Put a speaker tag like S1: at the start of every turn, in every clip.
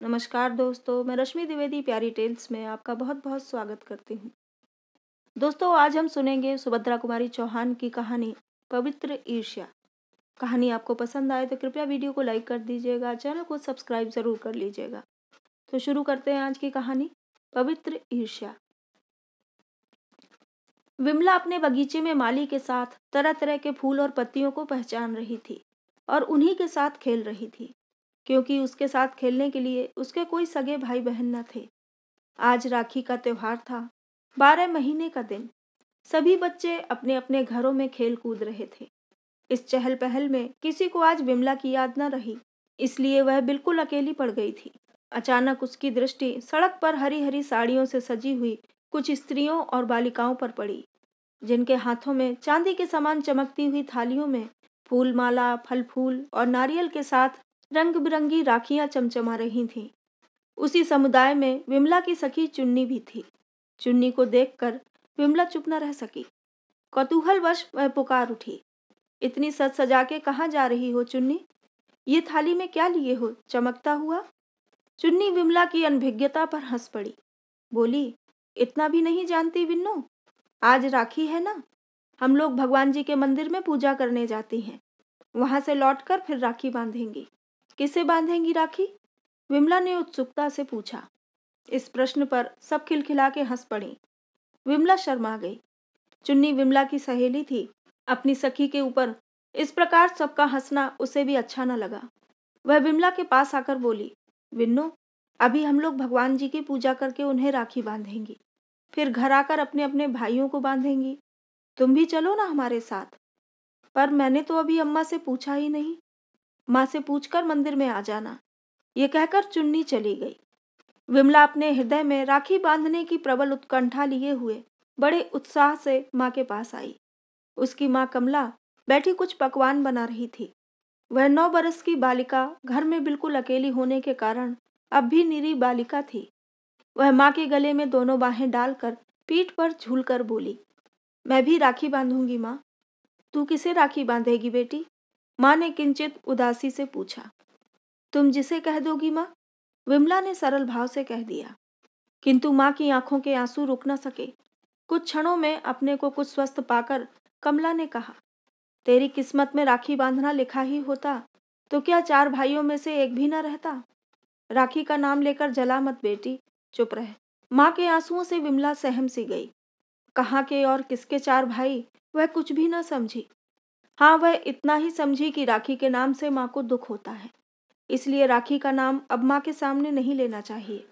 S1: नमस्कार दोस्तों, मैं रश्मि द्विवेदी प्यारी टेल्स में आपका बहुत बहुत स्वागत करती हूँ। दोस्तों, आज हम सुनेंगे सुभद्रा कुमारी चौहान की कहानी पवित्र ईर्ष्या। कहानी आपको पसंद आए तो कृपया वीडियो को लाइक कर दीजिएगा, चैनल को सब्सक्राइब जरूर कर लीजिएगा। तो शुरू करते हैं आज की कहानी पवित्र ईर्ष्या। विमला अपने बगीचे में माली के साथ तरह तरह के फूल और पत्तियों को पहचान रही थी और उन्हीं के साथ खेल रही थी, क्योंकि उसके साथ खेलने के लिए उसके कोई सगे भाई बहन न थे। आज राखी का त्योहार था, 12 महीने का दिन। सभी बच्चे अपने अपने घरों में खेल कूद रहे थे। इस चहल पहल में किसी को आज विमला की याद न रही, इसलिए वह बिल्कुल अकेली पड़ गई थी। अचानक उसकी दृष्टि सड़क पर हरी हरी साड़ियों से सजी हुई कुछ स्त्रियों और बालिकाओं पर पड़ी, जिनके हाथों में चांदी के समान चमकती हुई थालियों में फूल माला, फल फूल और नारियल के साथ रंग बिरंगी राखियां चमचमा रही थीं। उसी समुदाय में विमला की सखी चुन्नी भी थी। चुन्नी को देखकर विमला चुप न रह सकी। कौतूहलवश वह पुकार उठी, इतनी सज सजा के कहाँ जा रही हो चुन्नी? ये थाली में क्या लिए हो चमकता हुआ? चुन्नी विमला की अनभिज्ञता पर हंस पड़ी। बोली, इतना भी नहीं जानती विन्नो? आज राखी है ना, हम लोग भगवान जी के मंदिर में पूजा करने जाती हैं। वहां से लौटकर फिर राखी बांधेंगी। किसे बांधेंगी राखी? विमला ने उत्सुकता से पूछा। इस प्रश्न पर सब खिलखिला के हंस पड़ी। विमला शर्मा गई। चुन्नी विमला की सहेली थी। अपनी सखी के ऊपर इस प्रकार सबका हंसना उसे भी अच्छा न लगा। वह विमला के पास आकर बोली, विन्नो, अभी हम लोग भगवान जी की पूजा करके उन्हें राखी बांधेंगी, फिर घर आकर अपने अपने भाइयों को बांधेंगी। तुम भी चलो ना हमारे साथ। पर मैंने तो अभी अम्मा से पूछा ही नहीं। माँ से पूछकर मंदिर में आ जाना। ये कहकर चुन्नी चली गई। विमला अपने हृदय में राखी बांधने की प्रबल उत्कंठा लिए हुए बड़े उत्साह से माँ के पास आई। उसकी माँ कमला बैठी कुछ पकवान बना रही थी। वह 9 बरस की बालिका घर में बिल्कुल अकेली होने के कारण अब भी निरी बालिका थी। वह माँ के गले में दोनों बाहें डालकर पीठ पर झूलकर बोली, मैं भी राखी बांधूंगी माँ। तू किसे राखी बांधेगी बेटी? माँ ने किंचित उदासी से पूछा। तुम जिसे कह दोगी माँ, विमला ने सरल भाव से कह दिया। किंतु माँ की आंखों के आंसू रुक न सके। कुछ क्षणों में अपने को कुछ स्वस्थ पाकर कमला ने कहा, तेरी किस्मत में राखी बांधना लिखा ही होता तो क्या 4 भाइयों में से एक भी न रहता? राखी का नाम लेकर जला मत बेटी, चुप रह। माँ के आंसुओं से विमला सहम सी गई। कहाँ के और किसके 4 भाई, वह कुछ भी न समझी। हाँ, वह इतना ही समझी कि राखी के नाम से माँ को दुख होता है, इसलिए राखी का नाम अब माँ के सामने नहीं लेना चाहिए।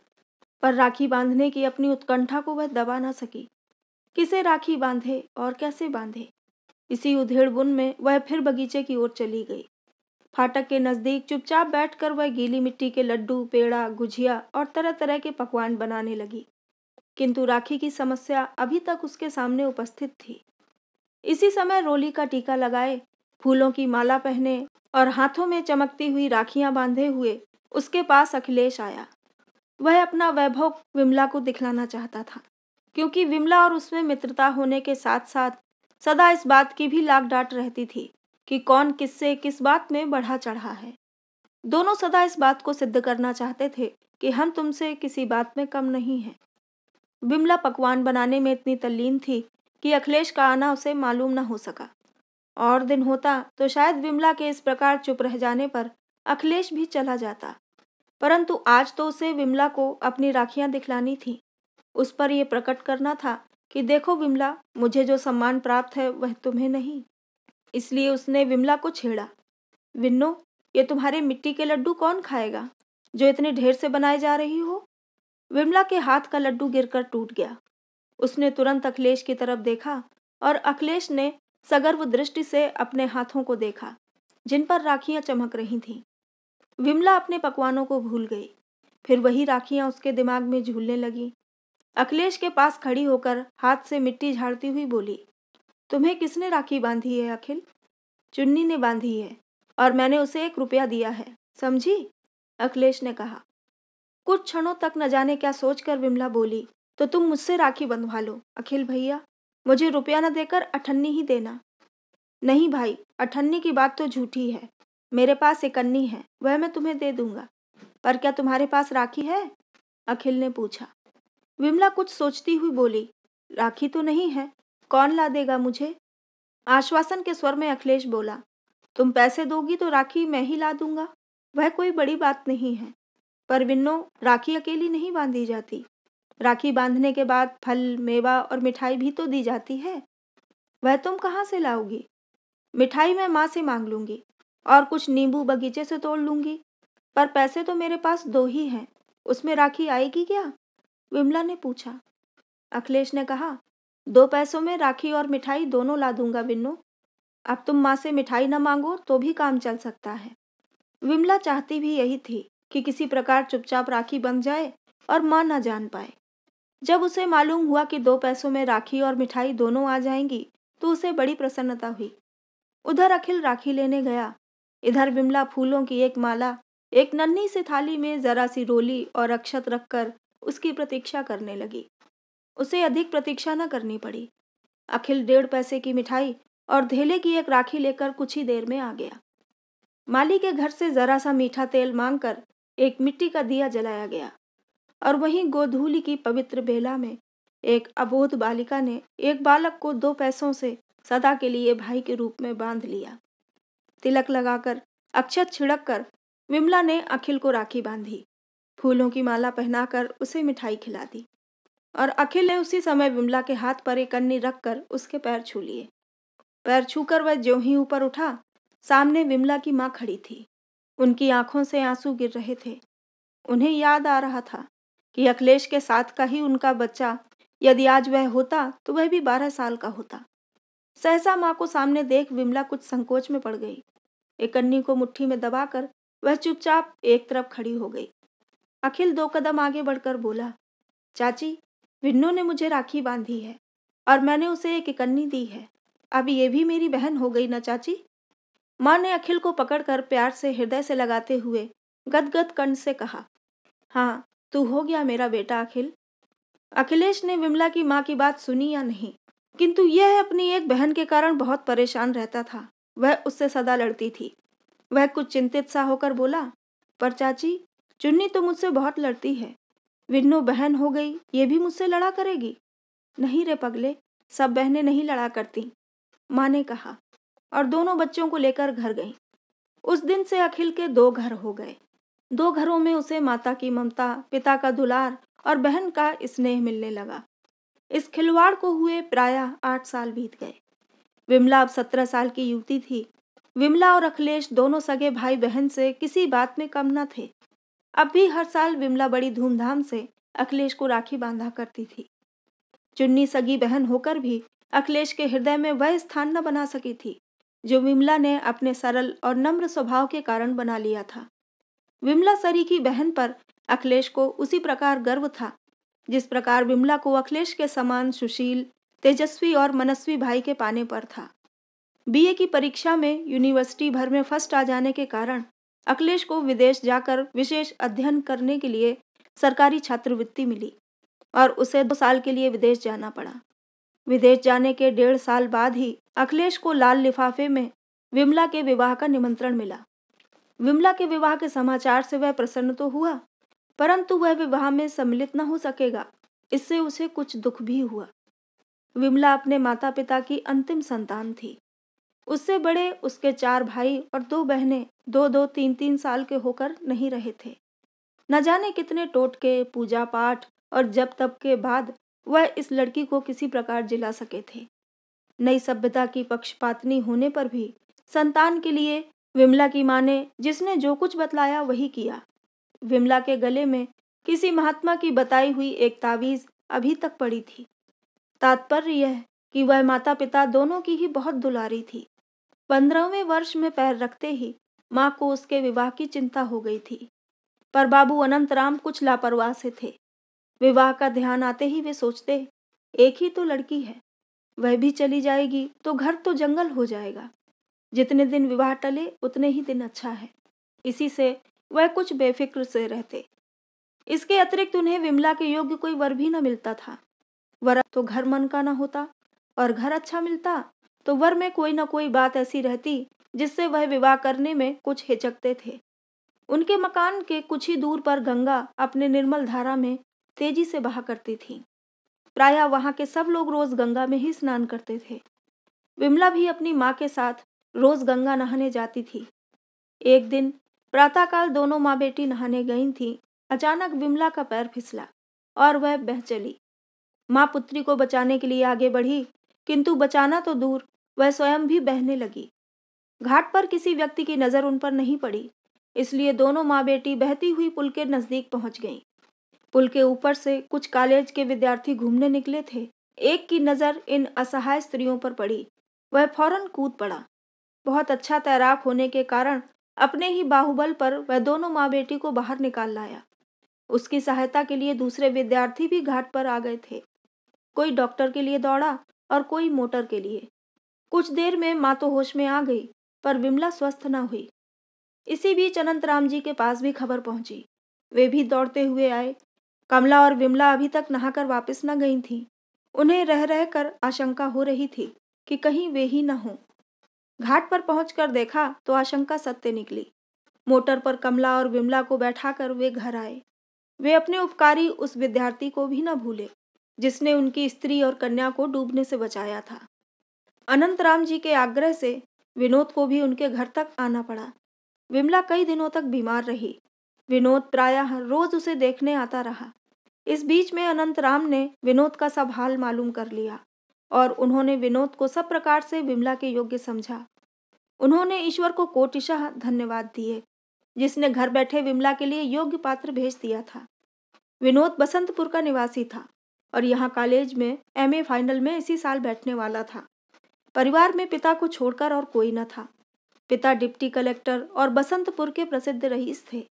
S1: पर राखी बांधने की अपनी उत्कंठा को वह दबा न सकी। किसे राखी बांधे और कैसे बांधे? इसी उधेड़बुन में वह फिर बगीचे की ओर चली गई। फाटक के नजदीक चुपचाप बैठकर वह गीली मिट्टी के लड्डू, पेड़ा, गुझिया और तरह तरह के पकवान बनाने लगी। किंतु राखी की समस्या अभी तक उसके सामने उपस्थित थी। इसी समय रोली का टीका लगाए, फूलों की माला पहने और हाथों में चमकती हुई राखियां बांधे हुए उसके पास अखिलेश आया। वह अपना वैभव विमला को दिखलाना चाहता था, क्योंकि विमला और उसमें मित्रता होने के साथ साथ सदा इस बात की भी लाग डांट रहती थी कि कौन किससे किस बात में बढ़ा चढ़ा है। दोनों सदा इस बात को सिद्ध करना चाहते थे कि हम तुमसे किसी बात में कम नहीं हैं। विमला पकवान बनाने में इतनी तल्लीन थी कि अखिलेश का आना उसे मालूम न हो सका। और दिन होता तो शायद विमला के इस प्रकार चुप रह जाने पर अखिलेश भी चला जाता, परंतु आज तो उसे विमला को अपनी राखियां दिखलानी थी। उस पर यह प्रकट करना था कि देखो विमला, मुझे जो सम्मान प्राप्त है वह तुम्हें नहीं। इसलिए उसने विमला को छेड़ा, विन्नो, ये तुम्हारे मिट्टी के लड्डू कौन खाएगा जो इतने ढेर से बनाए जा रही हो? विमला के हाथ का लड्डू गिरकर टूट गया। उसने तुरंत अखिलेश की तरफ देखा और अखिलेश ने सगर्व दृष्टि से अपने हाथों को देखा, जिन पर राखियां चमक रही थीं। विमला अपने पकवानों को भूल गई। फिर वही राखियां उसके दिमाग में झूलने लगी। अखिलेश के पास खड़ी होकर हाथ से मिट्टी झाड़ती हुई बोली, तुम्हें किसने राखी बांधी है अखिल? चुन्नी ने बांधी है और मैंने उसे 1 रुपया दिया है, समझी? अखिलेश ने कहा। कुछ क्षणों तक न जाने क्या सोचकर विमला बोली, तो तुम मुझसे राखी बंधवा लो अखिल भैया, मुझे रुपया न देकर अठन्नी ही देना। नहीं भाई, अठन्नी की बात तो झूठी है। मेरे पास 1 अन्नी है, वह मैं तुम्हें दे दूंगा। पर क्या तुम्हारे पास राखी है? अखिल ने पूछा। विमला कुछ सोचती हुई बोली, राखी तो नहीं है, कौन ला देगा मुझे? आश्वासन के स्वर में अखिलेश बोला, तुम पैसे दोगी तो राखी मैं ही ला दूंगा, वह कोई बड़ी बात नहीं है। पर विन्नो, राखी अकेली नहीं बांधी जाती। राखी बांधने के बाद फल, मेवा और मिठाई भी तो दी जाती है। वह तुम कहाँ से लाओगी? मिठाई मैं माँ से मांग लूंगी और कुछ नींबू बगीचे से तोड़ लूंगी। पर पैसे तो मेरे पास 2 ही हैं, उसमें राखी आएगी क्या? विमला ने पूछा। अखिलेश ने कहा, 2 पैसों में राखी और मिठाई दोनों ला दूंगा विन्नो। अब तुम माँ से मिठाई न मांगो तो भी काम चल सकता है। विमला चाहती भी यही थी कि किसी प्रकार चुपचाप राखी बंध जाए और माँ न जान पाए। जब उसे मालूम हुआ कि 2 पैसों में राखी और मिठाई दोनों आ जाएंगी तो उसे बड़ी प्रसन्नता हुई। उधर अखिल राखी लेने गया, इधर विमला फूलों की एक माला एक नन्ही सी थाली में जरा सी रोली और अक्षत रखकर उसकी प्रतीक्षा करने लगी। उसे अधिक प्रतीक्षा न करनी पड़ी। अखिल 1.5 पैसे की मिठाई और धेले की एक राखी लेकर कुछ ही देर में आ गया। माली के घर से जरा सा मीठा तेल मांगकर एक मिट्टी का दिया जलाया गया और वहीं गोधूली की पवित्र बेला में एक अबोध बालिका ने एक बालक को 2 पैसों से सदा के लिए भाई के रूप में बांध लिया। तिलक लगाकर, अक्षत छिड़क कर विमला ने अखिल को राखी बांधी, फूलों की माला पहनाकर उसे मिठाई खिला दी और अखिल ने उसी समय विमला के हाथ पर एक अन्नी रखकर उसके पैर छू लिए। पैर छूकर वह ज्यों ही ऊपर उठा, सामने विमला की माँ खड़ी थी। उनकी आंखों से आंसू गिर रहे थे। उन्हें याद आ रहा था कि अखिलेश के साथ का ही उनका बच्चा, यदि आज वह होता तो वह भी 12 साल का होता। सहसा माँ को सामने देख विमला कुछ संकोच में पड़ गई। एक अन्नी को मुट्ठी में दबाकर वह चुपचाप एक तरफ खड़ी हो गई। अखिल 2 कदम आगे बढ़कर बोला, चाची, विन्नू ने मुझे राखी बांधी है और मैंने उसे एक इकन्नी दी है। अब ये भी मेरी बहन हो गई ना चाची? माँ ने अखिल को पकड़कर प्यार से हृदय से लगाते हुए गदगद कंठ से कहा, हाँ, तू हो गया मेरा बेटा अखिल। अखिलेश ने विमला की माँ की बात सुनी या नहीं, किंतु यह अपनी एक बहन के कारण बहुत परेशान रहता था। वह उससे सदा लड़ती थी। वह कुछ चिंतित सा होकर बोला, पर चाची, चुन्नी तो मुझसे बहुत लड़ती है। विन्नू बहन हो गई, ये भी मुझसे लड़ा करेगी? नहीं रे पगले, सब बहनें नहीं लड़ा करती, माँ ने कहा और दोनों बच्चों को लेकर घर गई। उस दिन से अखिल के 2 घर हो गए। 2 घरों में उसे माता की ममता, पिता का दुलार और बहन का स्नेह मिलने लगा। इस खिलवाड़ को हुए प्रायः 8 साल बीत गए। विमला अब 17 साल की युवती थी। विमला और अखिलेश दोनों सगे भाई बहन से किसी बात में कम न थे। अब भी हर साल विमला बड़ी धूमधाम से अखिलेश को राखी बांधा करती थी। चुन्नी सगी बहन होकर भी अखिलेश के हृदय में वह स्थान न बना सकी थी जो विमला ने अपने सरल और नम्र स्वभाव के कारण बना लिया था। विमला सरी की बहन पर अखिलेश को उसी प्रकार गर्व था जिस प्रकार विमला को अखिलेश के समान सुशील, तेजस्वी और मनस्वी भाई के पाने पर था। बीए की परीक्षा में यूनिवर्सिटी भर में फर्स्ट आ जाने के कारण अखिलेश को विदेश जाकर विशेष अध्ययन करने के लिए सरकारी छात्रवृत्ति मिली और उसे 2 साल के लिए विदेश जाना पड़ा। विदेश जाने के 1.5 साल बाद ही अखिलेश को लाल लिफाफे में विमला के विवाह का निमंत्रण मिला। विमला के विवाह के समाचार से वह प्रसन्न तो हुआ, परंतु वह विवाह में सम्मिलित न हो सकेगा, इससे उसे कुछ दुख भी हुआ। विमला अपने माता पिता की अंतिम संतान थी। उससे बड़े उसके 4 भाई और 2 बहनें 2-2, 3-3 साल के होकर नहीं रहे थे। न जाने कितने टोटके, पूजा पाठ और जप तप के बाद वह इस लड़की को किसी प्रकार जिला सके थे। नई सभ्यता की पक्षपातनी होने पर भी संतान के लिए विमला की माँ ने जिसने जो कुछ बतलाया वही किया। विमला के गले में किसी महात्मा की बताई हुई एक ताबीज अभी तक पड़ी थी। तात्पर्य यह कि वह माता पिता दोनों की ही बहुत दुलारी थी। 15वें वर्ष में पैर रखते ही माँ को उसके विवाह की चिंता हो गई थी, पर बाबू अनंतराम कुछ लापरवाह से थे। विवाह का ध्यान आते ही वे सोचते, एक ही तो लड़की है, वह भी चली जाएगी तो घर तो जंगल हो जाएगा। जितने दिन विवाह टले उतने ही दिन अच्छा है। इसी से वह कुछ बेफिक्र से रहते। इसके अतिरिक्त उन्हें विमला के योग्य कोई वर भी न मिलता था। वर तो घर मन का न होता और घर अच्छा मिलता तो वर में कोई न कोई बात ऐसी रहती जिससे वह विवाह करने में कुछ हिचकते थे। उनके मकान के कुछ ही दूर पर गंगा अपने निर्मल धारा में तेजी से बहा करती थी। प्रायः वहां के सब लोग रोज गंगा में ही स्नान करते थे। विमला भी अपनी माँ के साथ रोज गंगा नहाने जाती थी। एक दिन प्रातःकाल दोनों माँ बेटी नहाने गई थीं। अचानक विमला का पैर फिसला और वह बह चली। माँ पुत्री को बचाने के लिए आगे बढ़ी, किंतु बचाना तो दूर, वह स्वयं भी बहने लगी। घाट पर किसी व्यक्ति की नजर उन पर नहीं पड़ी, इसलिए दोनों माँ बेटी बहती हुई पुल के नजदीक पहुंच गईं। पुल के ऊपर से कुछ कॉलेज के विद्यार्थी घूमने निकले थे। एक की नजर इन असहाय स्त्रियों पर पड़ी। वह फौरन कूद पड़ा। बहुत अच्छा तैराक होने के कारण अपने ही बाहुबल पर वह दोनों माँ बेटी को बाहर निकाल लाया। उसकी सहायता के लिए दूसरे विद्यार्थी भी घाट पर आ गए थे। कोई डॉक्टर के लिए दौड़ा और कोई मोटर के लिए। कुछ देर में माँ तो होश में आ गई, पर विमला स्वस्थ न हुई। इसी बीच अनंतराम जी के पास भी खबर पहुंची। वे भी दौड़ते हुए आए। कमला और विमला अभी तक नहाकर वापस न गई थीं। उन्हें रह रहकर आशंका हो रही थी कि कहीं वे ही न हों। घाट पर पहुंचकर देखा तो आशंका सत्य निकली। मोटर पर कमला और विमला को बैठाकर वे घर आए। वे अपने उपकारी उस विद्यार्थी को भी न भूले जिसने उनकी स्त्री और कन्या को डूबने से बचाया था। अनंतराम जी के आग्रह से विनोद को भी उनके घर तक आना पड़ा। विमला कई दिनों तक बीमार रही। विनोद प्रायः रोज उसे देखने आता रहा। इस बीच में अनंतराम ने विनोद का सब हाल मालूम कर लिया और उन्होंने विनोद को सब प्रकार से विमला के योग्य समझा। उन्होंने ईश्वर को कोटिशः धन्यवाद दिए जिसने घर बैठे विमला के लिए योग्य पात्र भेज दिया था। विनोद बसंतपुर का निवासी था और यहाँ कॉलेज में एमए फाइनल में इसी साल बैठने वाला था। परिवार में पिता को छोड़कर और कोई न था। पिता डिप्टी कलेक्टर और बसंतपुर के प्रसिद्ध रईस थे।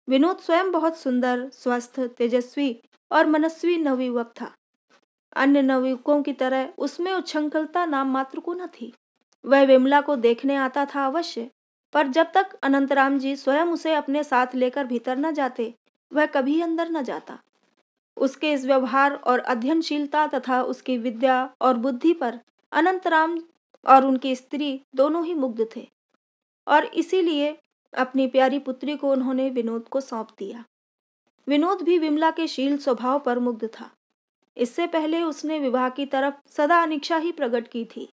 S1: विनोद स्वयं बहुत सुंदर, स्वस्थ, तेजस्वी और मनस्वी नवयुवक था। अन्य नवयुवकों की तरह उसमें उच्छृंखलता नाम मात्र को न थी। वह विमला को देखने आता था अवश्य, पर जब तक अनंतराम जी स्वयं उसे अपने साथ लेकर भीतर न जाते, वह कभी अंदर न जाता। उसके इस व्यवहार और अध्ययनशीलता तथा उसकी विद्या और बुद्धि पर अनंतराम और उनकी स्त्री दोनों ही मुग्ध थे और इसीलिए अपनी प्यारी पुत्री को उन्होंने विनोद को सौंप दिया। विनोद भी विमला के शील स्वभाव पर मुग्ध था। इससे पहले उसने विवाह की तरफ सदा अनिच्छा ही प्रकट की थी,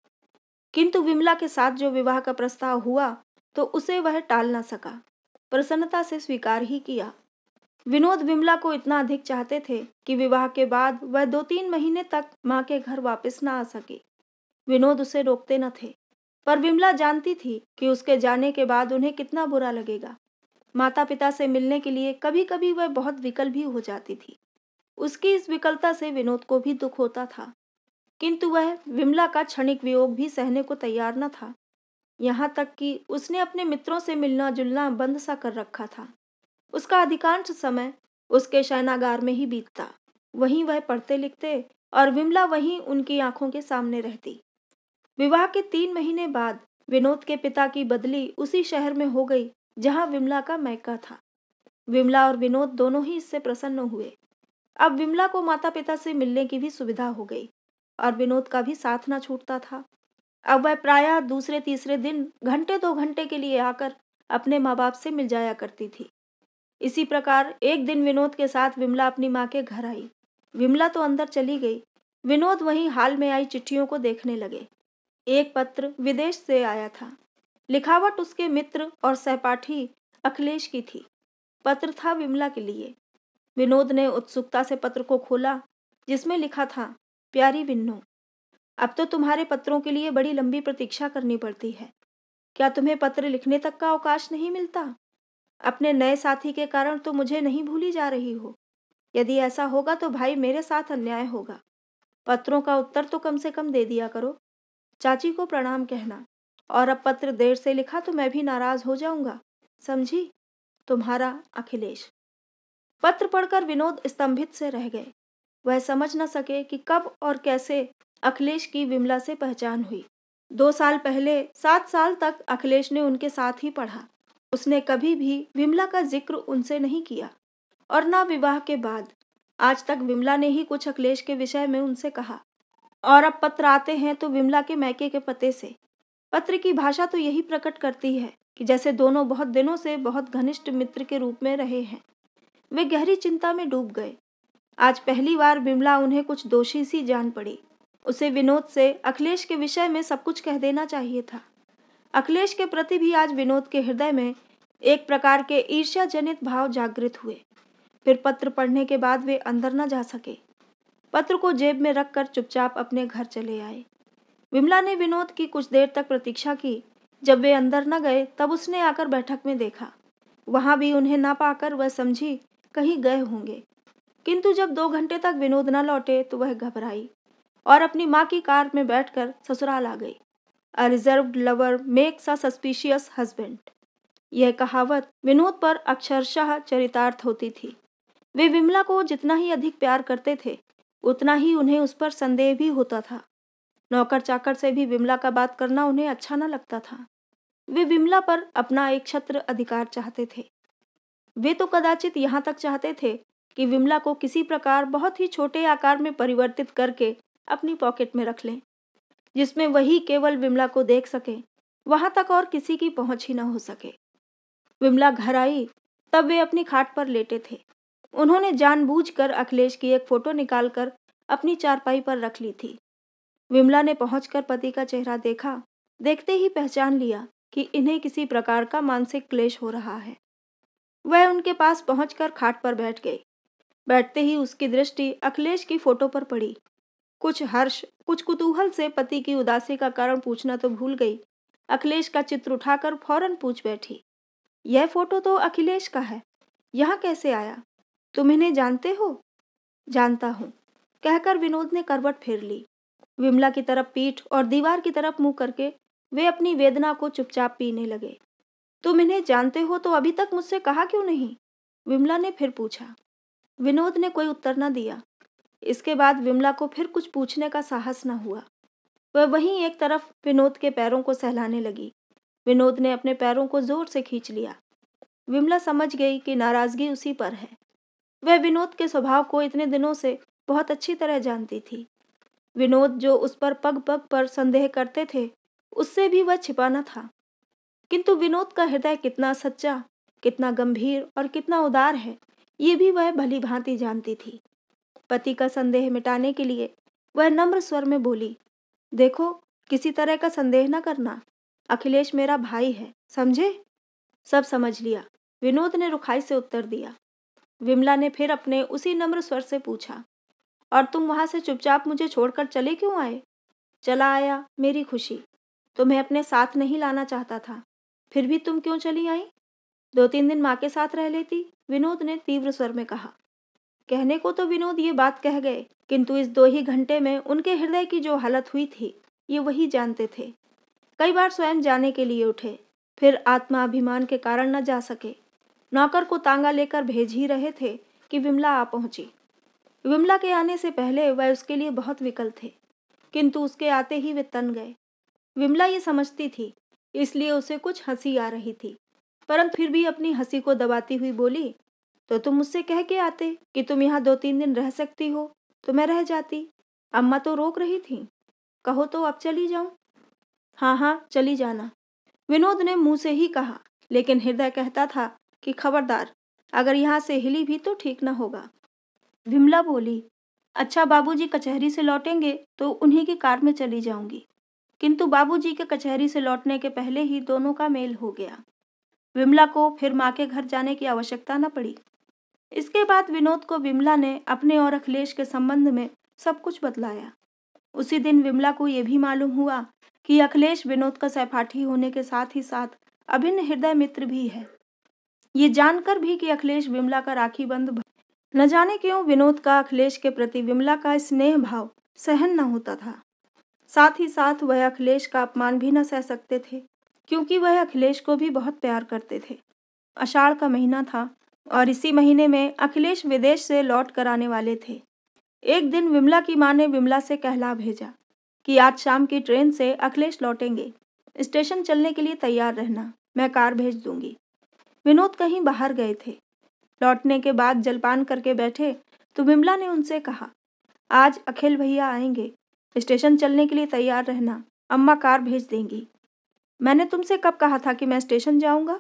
S1: किंतु विमला के साथ जो विवाह का प्रस्ताव हुआ तो उसे वह टाल न सका, प्रसन्नता से स्वीकार ही किया। विनोद विमला को इतना अधिक चाहते थे कि विवाह के बाद वह 2-3 महीने तक माँ के घर वापस न आ सके। विनोद उसे रोकते न थे, पर विमला जानती थी कि उसके जाने के बाद उन्हें कितना बुरा लगेगा। माता पिता से मिलने के लिए कभी कभी वह बहुत विकल भी हो जाती थी। उसकी इस विकलता से विनोद को भी दुख होता था, किंतु वह विमला का क्षणिक वियोग भी सहने को तैयार न था। यहाँ तक कि उसने अपने मित्रों से मिलना जुलना बंद सा कर रखा था। उसका अधिकांश समय उसके शयनागार में ही बीतता। वहीं वह पढ़ते लिखते और विमला वहीं उनकी आंखों के सामने रहती। विवाह के 3 महीने बाद विनोद के पिता की बदली उसी शहर में हो गई जहां विमला का मायका था। विमला और विनोद दोनों ही इससे प्रसन्न हुए। अब विमला को माता पिता से मिलने की भी सुविधा हो गई और विनोद का भी साथ न छूटता था। अब वह प्रायः दूसरे तीसरे दिन घंटे 2 घंटे के लिए आकर अपने माँ बाप से मिल जाया करती थी। इसी प्रकार एक दिन विनोद के साथ विमला अपनी माँ के घर आई। विमला तो अंदर चली गई। विनोद वहीं हाल में आई चिट्ठियों को देखने लगे। एक पत्र विदेश से आया था। लिखावट उसके मित्र और सहपाठी अखिलेश की थी। पत्र था विमला के लिए। विनोद ने उत्सुकता से पत्र को खोला, जिसमें लिखा था, प्यारी विन्नो, अब तो तुम्हारे पत्रों के लिए बड़ी लंबी प्रतीक्षा करनी पड़ती है। क्या तुम्हें पत्र लिखने तक का अवकाश नहीं मिलता? अपने नए साथी के कारण तो मुझे नहीं भूली जा रही हो। यदि ऐसा होगा तो भाई मेरे साथ अन्याय होगा। पत्रों का उत्तर तो कम से कम दे दिया करो। चाची को प्रणाम कहना, और अब पत्र देर से लिखा तो मैं भी नाराज हो जाऊंगा। समझी? तुम्हारा अखिलेश। पत्र पढ़कर विनोद स्तंभित से रह गए। वह समझ न सके कि कब और कैसे अखिलेश की विमला से पहचान हुई। 2 साल पहले 7 साल तक अखिलेश ने उनके साथ ही पढ़ा। उसने कभी भी विमला का जिक्र उनसे नहीं किया और न विवाह के बाद। आज तक विमला ने ही कुछ अखिलेश के विषय में उनसे कहा, और अब पत्र आते हैं तो विमला के मैके के पते से। पत्र की भाषा तो यही प्रकट करती है कि जैसे दोनों बहुत दिनों से बहुत घनिष्ठ मित्र के रूप में रहे हैं। वे गहरी चिंता में डूब गए। आज पहली बार विमला उन्हें कुछ दोषी सी जान पड़ी। उसे विनोद से अखिलेश के विषय में सब कुछ कह देना चाहिए था। अखिलेश के प्रति भी आज विनोद के हृदय में एक प्रकार के ईर्ष्याजनित भाव जागृत हुए। फिर पत्र पढ़ने के बाद वे अंदर न जा सके। पत्र को जेब में रखकर चुपचाप अपने घर चले आए। विमला ने विनोद की कुछ देर तक प्रतीक्षा की। जब वे अंदर न गए तब उसने आकर बैठक में देखा। वहां भी उन्हें ना पाकर वह समझी कहीं गए होंगे। किंतु जब 2 घंटे तक विनोद न लौटे तो वह घबराई और अपनी माँ की कार में बैठकर ससुराल आ गई। A reserved lover makes a suspicious husband. यह कहावत विनोद पर अक्षरशः चरितार्थ होती थी। वे विमला को जितना ही अधिक प्यार करते थे उतना ही उन्हें उस पर संदेह भी होता था। नौकर चाकर से भी विमला का बात करना उन्हें अच्छा न लगता था। वे विमला पर अपना एक छत्र अधिकार चाहते थे। वे तो कदाचित यहाँ तक चाहते थे कि विमला को किसी प्रकार बहुत ही छोटे आकार में परिवर्तित करके अपनी पॉकेट में रख लें, जिसमें वही केवल विमला को देख सके, वहां तक और किसी की पहुंच ही न हो सके। विमला घर आई तब वे अपनी खाट पर लेटे थे। उन्होंने जानबूझकर अखिलेश की एक फोटो निकालकर अपनी चारपाई पर रख ली थी। विमला ने पहुंचकर पति का चेहरा देखा। देखते ही पहचान लिया कि इन्हें किसी प्रकार का मानसिक क्लेश हो रहा है। वह उनके पास पहुंचकर खाट पर बैठ गई। बैठते ही उसकी दृष्टि अखिलेश की फोटो पर पड़ी। कुछ हर्ष, कुछ कुतूहल से पति की उदासी का कारण पूछना तो भूल गई। अखिलेश का चित्र उठाकर फौरन पूछ बैठी, यह फोटो तो अखिलेश का है, यहाँ कैसे आया? तुम इन्हें जानते हो? जानता हूँ, कहकर विनोद ने करवट फेर ली। विमला की तरफ पीठ और दीवार की तरफ मुंह करके वे अपनी वेदना को चुपचाप पीने लगे। तुम इन्हें जानते हो तो अभी तक मुझसे कहा क्यों नहीं? विमला ने फिर पूछा। विनोद ने कोई उत्तर न दिया। इसके बाद विमला को फिर कुछ पूछने का साहस न हुआ। वह वहीं एक तरफ विनोद के पैरों को सहलाने लगी। विनोद ने अपने पैरों को जोर से खींच लिया। विमला समझ गई कि नाराजगी उसी पर है। वह विनोद के स्वभाव को इतने दिनों से बहुत अच्छी तरह जानती थी। विनोद जो उस पर पग पग पर संदेह करते थे, उससे भी वह छिपाना था। किंतु विनोद का हृदय कितना सच्चा, कितना गंभीर और कितना उदार है, ये भी वह भली भांति जानती थी। पति का संदेह मिटाने के लिए वह नम्र स्वर में बोली, देखो, किसी तरह का संदेह न करना। अखिलेश मेरा भाई है, समझे? सब समझ लिया, विनोद ने रुखाई से उत्तर दिया। विमला ने फिर अपने उसी नम्र स्वर से पूछा, और तुम वहां से चुपचाप मुझे छोड़कर चले क्यों आए? चला आया, मेरी खुशी। तुम्हें अपने साथ नहीं लाना चाहता था, फिर भी तुम क्यों चली आई? 2-3 दिन माँ के साथ रह लेती, विनोद ने तीव्र स्वर में कहा। कहने को तो विनोद ये बात कह गए, किंतु इस 2 ही घंटे में उनके हृदय की जो हालत हुई थी, ये वही जानते थे। कई बार स्वयं जाने के लिए उठे, फिर आत्माभिमान के कारण न जा सके। नौकर को तांगा लेकर भेज ही रहे थे कि विमला आ पहुंची। विमला के आने से पहले वह उसके लिए बहुत विकल थे, किंतु उसके आते ही वे तन गए। विमला ये समझती थी, इसलिए उसे कुछ हंसी आ रही थी, परंतु फिर भी अपनी हंसी को दबाती हुई बोली, तो तुम मुझसे कह के आते कि तुम यहाँ 2-3 दिन रह सकती हो, तो मैं रह जाती। अम्मा तो रोक रही थी, कहो तो अब चली जाऊं? हाँ हाँ, चली जाना, विनोद ने मुंह से ही कहा, लेकिन हृदय कहता था कि खबरदार, अगर यहाँ से हिली भी तो ठीक न होगा। विमला बोली, अच्छा, बाबूजी कचहरी से लौटेंगे तो उन्हीं की कार में चली जाऊंगी। किंतु बाबूजी के कचहरी से लौटने के पहले ही दोनों का मेल हो गया। विमला को फिर माँ के घर जाने की आवश्यकता न पड़ी। इसके बाद विनोद को विमला ने अपने और अखिलेश के संबंध में सब कुछ बतलाया। उसी दिन विमला को यह भी मालूम हुआ कि अखिलेश विनोद का सहपाठी होने के साथ ही साथ अभिन्न हृदय मित्र भी है। ये जानकर भी कि अखिलेश विमला का राखी बंध, न जाने क्यों विनोद का अखिलेश के प्रति विमला का स्नेह भाव सहन न होता था। साथ ही साथ वह अखिलेश का अपमान भी न सह सकते थे, क्योंकि वह अखिलेश को भी बहुत प्यार करते थे। आषाढ़ का महीना था और इसी महीने में अखिलेश विदेश से लौट कर आने वाले थे। एक दिन विमला की माँ ने विमला से कहला भेजा कि आज शाम की ट्रेन से अखिलेश लौटेंगे, स्टेशन चलने के लिए तैयार रहना, मैं कार भेज दूंगी। विनोद कहीं बाहर गए थे। लौटने के बाद जलपान करके बैठे तो विमला ने उनसे कहा, आज अखिल भैया आएंगे, स्टेशन चलने के लिए तैयार रहना, अम्मा कार भेज देंगी। मैंने तुमसे कब कहा था कि मैं स्टेशन जाऊंगा,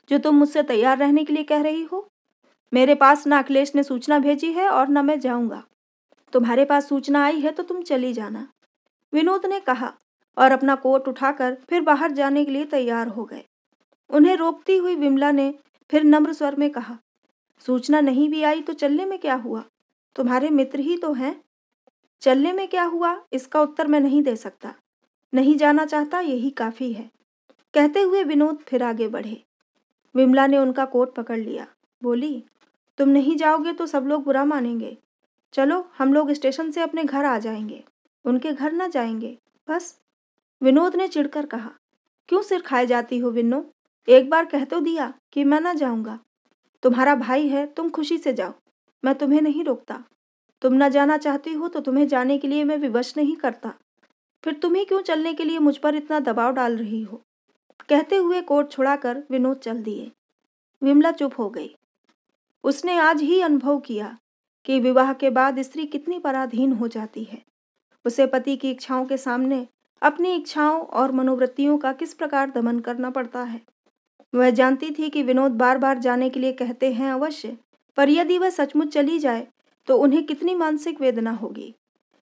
S1: जो तुम मुझसे तैयार रहने के लिए कह रही हो? मेरे पास ना अखिलेश ने सूचना भेजी है और न मैं जाऊंगा। तुम्हारे पास सूचना आई है तो तुम चली जाना, विनोद ने कहा और अपना कोट उठाकर फिर बाहर जाने के लिए तैयार हो गए। उन्हें रोकती हुई विमला ने फिर नम्र स्वर में कहा, सूचना नहीं भी आई तो चलने में क्या हुआ? तुम्हारे मित्र ही तो हैं। चलने में क्या हुआ, इसका उत्तर मैं नहीं दे सकता। नहीं जाना चाहता, यही काफी है। कहते हुए विनोद फिर आगे बढ़े। विमला ने उनका कोट पकड़ लिया, बोली, तुम नहीं जाओगे तो सब लोग बुरा मानेंगे। चलो, हम लोग स्टेशन से अपने घर आ जाएंगे, उनके घर ना जाएंगे बस। विनोद ने चिढ़कर कहा, क्यों सिर खाए जाती हो विन्नो? एक बार कह तो दिया कि मैं ना जाऊंगा। तुम्हारा भाई है, तुम खुशी से जाओ, मैं तुम्हें नहीं रोकता। तुम ना जाना चाहती हो तो तुम्हें जाने के लिए मैं विवश नहीं करता। फिर तुम ही क्यों चलने के लिए मुझ पर इतना दबाव डाल रही हो? कहते हुए कोट छुड़ाकर विनोद चल दिए। विमला चुप हो गई। उसने आज ही अनुभव किया कि विवाह के बाद स्त्री कितनी पराधीन हो जाती है। उसे पति की इच्छाओं के सामने अपनी इच्छाओं और मनोवृत्तियों का किस प्रकार दमन करना पड़ता है। वह जानती थी कि विनोद बार बार जाने के लिए कहते हैं अवश्य, पर यदि वह सचमुच चली जाए तो उन्हें कितनी मानसिक वेदना होगी।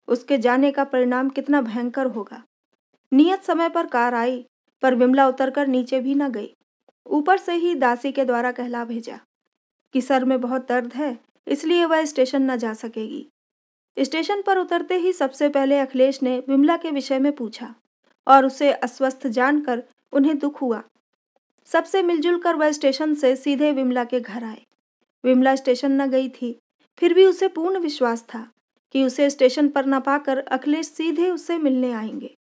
S1: उसके जाने का परिणाम कितना भयंकर होगा। नियत समय पर कार आई, पर विमला उतरकर नीचे भी न गई। ऊपर से ही दासी के द्वारा कहला भेजा कि सर में बहुत दर्द है, इसलिए वह स्टेशन न जा सकेगी। स्टेशन पर उतरते ही सबसे पहले अखिलेश ने विमला के विषय में पूछा और उसे अस्वस्थ जानकर उन्हें दुख हुआ। सबसे मिलजुल कर वह स्टेशन से सीधे विमला के घर आए। विमला स्टेशन न गई थी, फिर भी उसे पूर्ण विश्वास था कि उसे स्टेशन पर न पाकर अखिलेश सीधे उससे मिलने आएंगे।